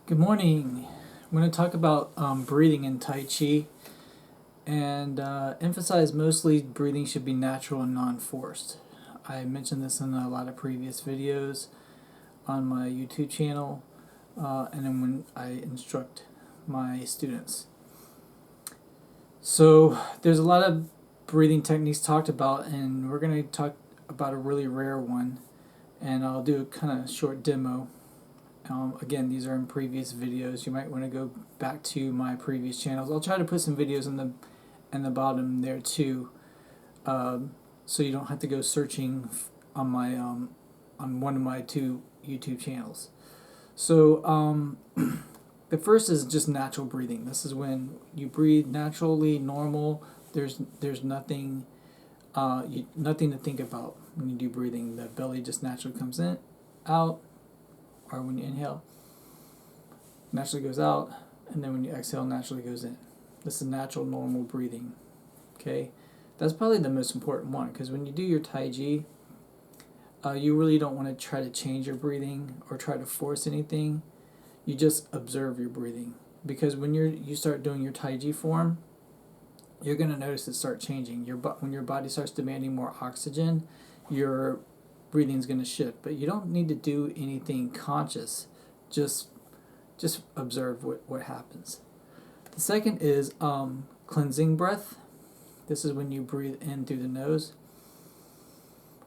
Good morning. I'm going to talk about breathing in Tai Chi and emphasize mostly breathing should be natural and non-forced. I mentioned this in a lot of previous videos on my YouTube channel and then when I instruct my students. So there's a lot of breathing techniques talked about, and we're going to talk about a really rare one, and I'll do a kind of short demo. Again, these are in previous videos. You might want to go back to my previous channels. I'll try to put some videos in the bottom there too, so you don't have to go searching on my on one of my two YouTube channels. So the first is just natural breathing. This is when you breathe naturally, normal. There's nothing nothing to think about when you do breathing. The belly just naturally comes in, out. Or when you inhale, naturally goes out, and then when you exhale, naturally goes in. This is natural, normal breathing. Okay, that's probably the most important one, because when you do your Tai Chi, you really don't want to try to change your breathing or try to force anything. You just observe your breathing, because when you start doing your Tai Chi form, you're going to notice it start changing. When your body starts demanding more oxygen, your breathing is going to shift, but you don't need to do anything conscious. Just observe what happens. The second is cleansing breath. This is when you breathe in through the nose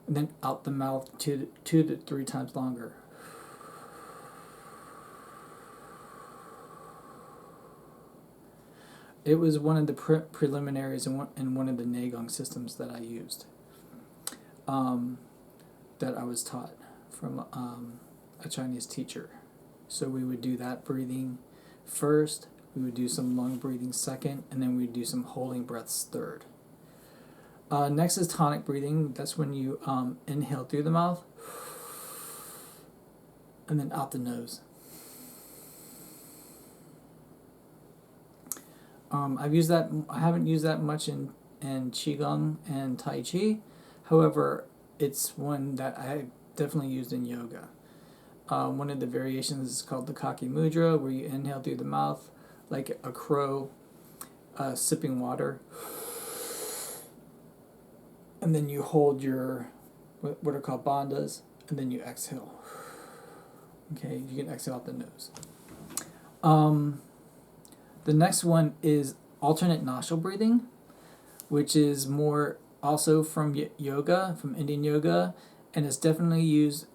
and then out the mouth 2 to 3 times longer. It was one of the preliminaries in one of the Qigong systems that I used. That I was taught from a Chinese teacher. So we would do that breathing first, we would do some lung breathing second, and then we would do some holding breaths third. Next is tonic breathing. That's when you inhale through the mouth and then out the nose. I haven't used that much in Qigong and Tai Chi. However, it's one that I definitely used in yoga. One of the variations is called the Kaki Mudra, where you inhale through the mouth like a crow sipping water, and then you hold your what are called bandhas, and then you exhale. Okay, you can exhale out the nose. The next one is alternate nostril breathing, which is more also from yoga, from Indian yoga, and it's definitely used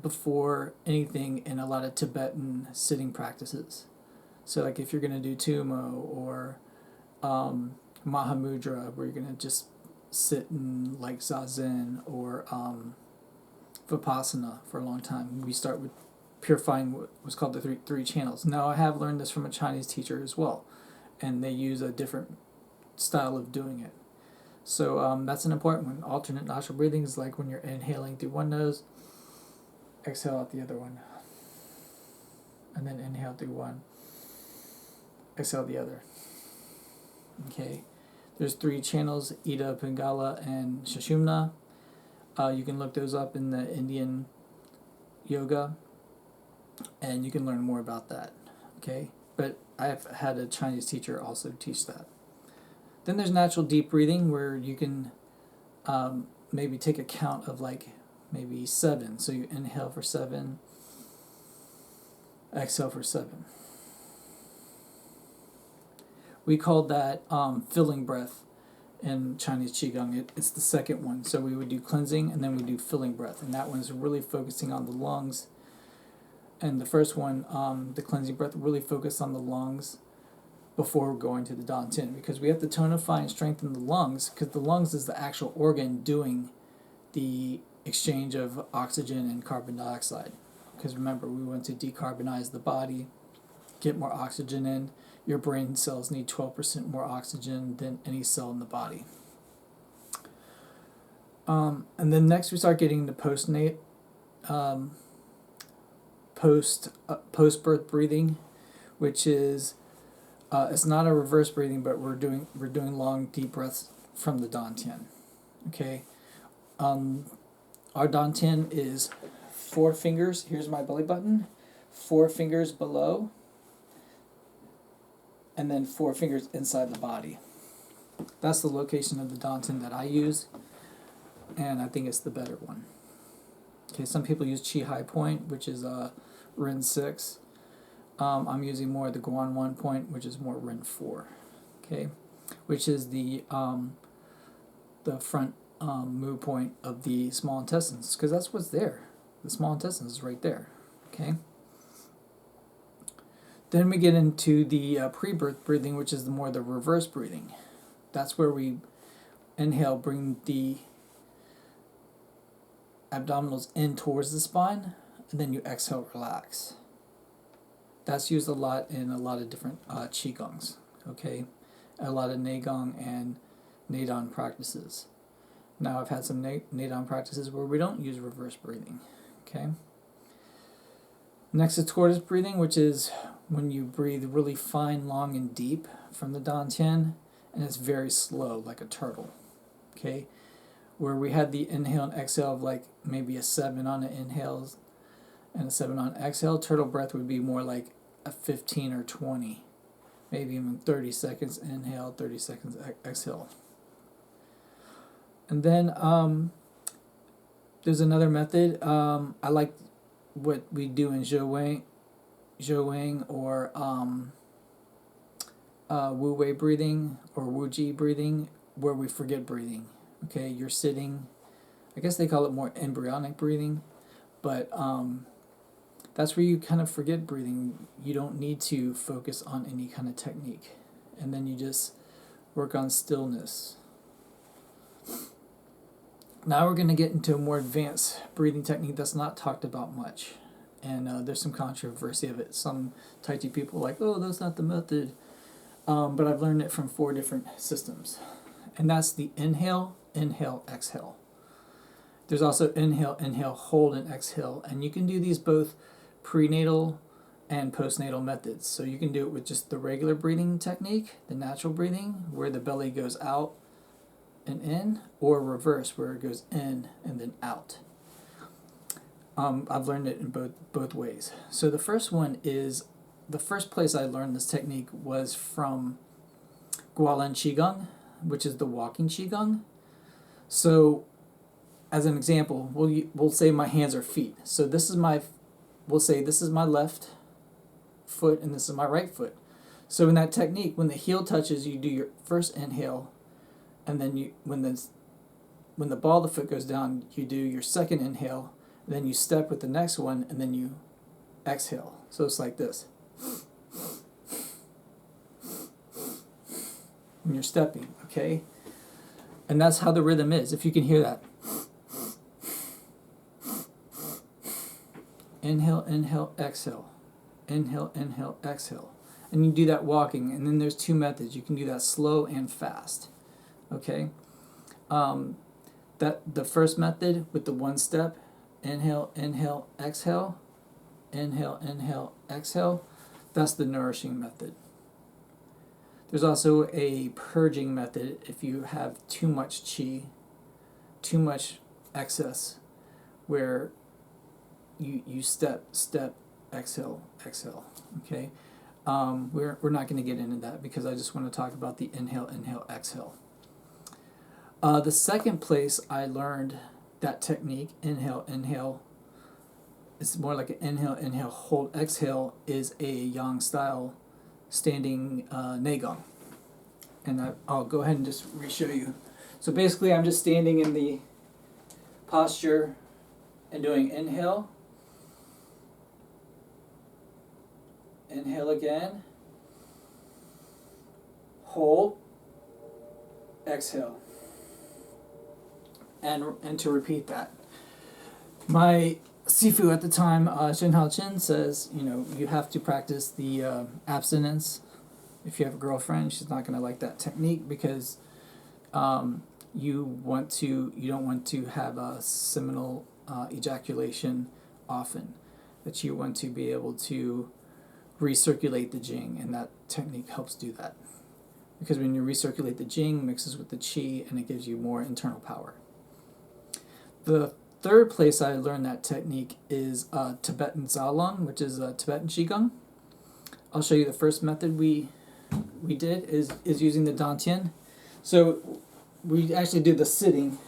before anything in a lot of Tibetan sitting practices. So like if you're going to do Tumo or Mahamudra, where you're going to just sit in like Zazen or Vipassana for a long time, we start with purifying what's called the three channels. Now I have learned this from a Chinese teacher as well, and they use a different style of doing it. So that's an important one. Alternate nostril breathing is like when you're inhaling through one nose, exhale out the other one, and then inhale through one, exhale the other. Okay, there's 3 channels: Ida, Pingala, and Sushumna. You can look those up in the Indian yoga, and you can learn more about that. Okay, but I've had a Chinese teacher also teach that. Then there's natural deep breathing, where you can maybe take a count of like maybe 7. So you inhale for 7, exhale for 7. We called that filling breath in Chinese Qigong. It's the second one. So we would do cleansing, and then we do filling breath, and that one's really focusing on the lungs. And the first one, the cleansing breath, really focused on the lungs before going to the tien, because we have to tonify and strengthen the lungs, because the lungs is the actual organ doing the exchange of oxygen and carbon dioxide. Because remember, we want to decarbonize the body, get more oxygen in. Your brain cells need 12% more oxygen than any cell in the body. And then next we start getting the post-birth breathing, which is it's not a reverse breathing, but we're doing long deep breaths from the tien. Okay, our tien is 4 fingers. Here's my belly button. 4 fingers below and then 4 fingers inside the body. That's the location of the dantian that I use, and I think it's the better one. Okay, some people use Chi High Point, which is Rin 6. I'm using more the Guan 1 point, which is more Rin 4. Okay, which is the front mu point of the small intestines, because that's what's there. The small intestines is right there. Okay. Then we get into the pre-birth breathing, which is more the reverse breathing. That's where we inhale, bring the abdominals in towards the spine, and then you exhale, relax. That's used a lot in a lot of different Qigongs, okay? A lot of Neigong and Nadon practices. Now I've had some Nadon practices where we don't use reverse breathing, okay? Next is tortoise breathing, which is when you breathe really fine, long, and deep from the dantian, and it's very slow, like a turtle, okay? Where we had the inhale and exhale of like maybe a 7 on the inhales and a 7 on exhale. Turtle breath would be more like a 15 or 20, maybe even 30 seconds inhale, 30 seconds exhale. And then there's another method. I like what we do in zouwang or Wu Wei breathing or Wu Ji breathing, where we forget breathing. Okay, you're sitting. I guess they call it more embryonic breathing, but that's where you kind of forget breathing. You don't need to focus on any kind of technique, and then you just work on stillness. Now we're going to get into a more advanced breathing technique that's not talked about much, and there's some controversy of it. Some Tai Chi people are like, oh, that's not the method, but I've learned it from 4 different systems, and that's the inhale, inhale, exhale. There's also inhale, inhale, hold, and exhale, and you can do these both prenatal and postnatal methods. So you can do it with just the regular breathing technique, the natural breathing, where the belly goes out and in, or reverse, where it goes in and then out. I've learned it in both ways. So the first one is, the first place I learned this technique was from Gualan Qigong, which is the walking Qigong. So as an example, we'll say my hands are feet. So we'll say this is my left foot and this is my right foot. So in that technique, when the heel touches, you do your first inhale, and then when the ball of the foot goes down, you do your second inhale, and then you step with the next one, and then you exhale. So it's like this. When you're stepping, okay? And that's how the rhythm is, if you can hear that. Inhale, inhale, exhale. Inhale, inhale, exhale. And you do that walking, and then there's 2 methods. You can do that slow and fast. Okay? That the first method with the 1 step, inhale, inhale, exhale. Inhale, inhale, exhale. That's the nourishing method. There's also a purging method if you have too much qi, too much excess, where you step, exhale, exhale. Okay? We're not going to get into that because I just want to talk about the inhale, inhale, exhale. The second place I learned that technique, inhale, inhale, it's more like an inhale, inhale, hold, exhale, is a yang style standing Neigong. And I'll go ahead and just re-show you. So basically I'm just standing in the posture and doing inhale, inhale again, hold, exhale. And to repeat that. My Sifu at the time, Shin Hao Chin, says, you have to practice the abstinence. If you have a girlfriend, she's not going to like that technique because you don't want to have a seminal ejaculation often. That you want to be able to recirculate the Jing, and that technique helps do that. Because when you recirculate the Jing, it mixes with the Qi, and it gives you more internal power. The third place I learned that technique is Tibetan zouwang, which is Tibetan Qigong. I'll show you the first method we we did is using the tien. So we actually did the sitting.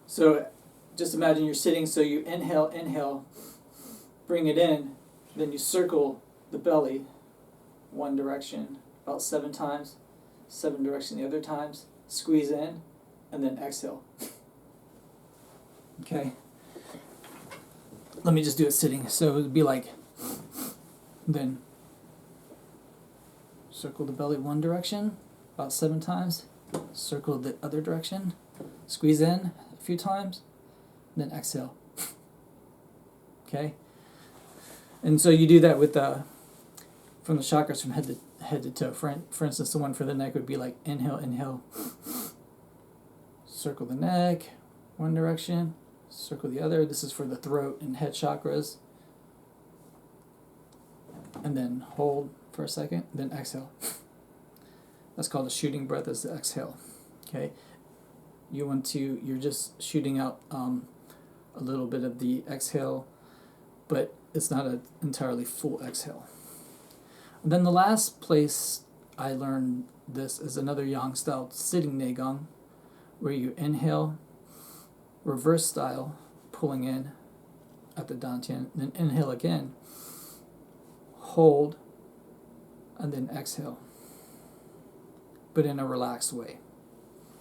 So just imagine you're sitting, so you inhale, bring it in, then you circle the belly one direction about 7 times, 7 direction the other times, squeeze in, and then exhale. Okay. Let me just do it sitting. So it would be like, then circle the belly one direction about 7 times, circle the other direction, squeeze in a few times, then exhale. Okay? And so you do that with from the chakras from head to toe. For instance, the one for the neck would be like inhale, circle the neck one direction, circle the other. This is for the throat and head chakras. And then hold for a second, then exhale. That's called a shooting breath, as the exhale. Okay? You're just shooting out a little bit of the exhale, but it's not an entirely full exhale. And then the last place I learned this is another yang style sitting neigong, where you inhale, reverse style, pulling in at the dantian, then inhale again, hold, and then exhale, but in a relaxed way.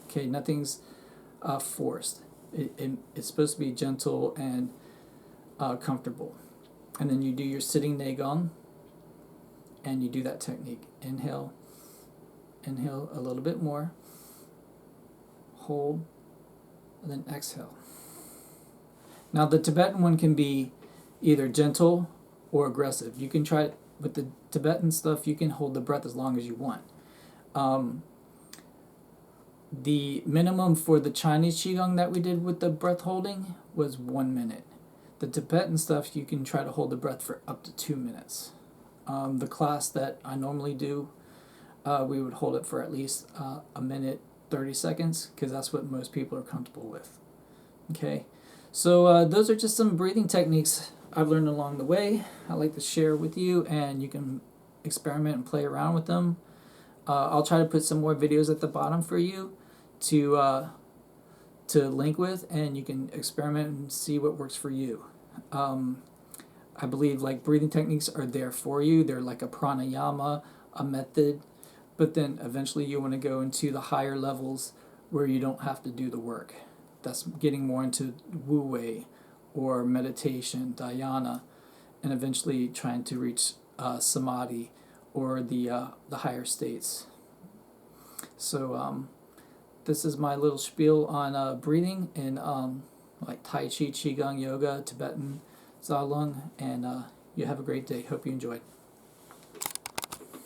Okay, nothing's forced. It's supposed to be gentle and comfortable. And then you do your sitting neigong, and you do that technique. Inhale a little bit more, hold, and then exhale. Now the Tibetan one can be either gentle or aggressive. You can try it with the Tibetan stuff. You can hold the breath as long as you want. The minimum for the Chinese Qigong that we did with the breath holding was 1 minute. The Tibetan stuff, you can try to hold the breath for up to 2 minutes. The class that I normally do, we would hold it for at least a minute, 30 seconds, because that's what most people are comfortable with. Okay, so those are just some breathing techniques I've learned along the way. I like to share with you, and you can experiment and play around with them. I'll try to put some more videos at the bottom for you to link with, and you can experiment and see what works for you. I believe like breathing techniques are there for you. They're like a pranayama, a method, but then eventually you want to go into the higher levels where you don't have to do the work. That's getting more into Wu Wei or meditation, dhyana, and eventually trying to reach samadhi or the higher states. So this is my little spiel on breathing in like Tai Chi, Qigong, yoga, Tibetan, zouwang, and you have a great day. Hope you enjoyed.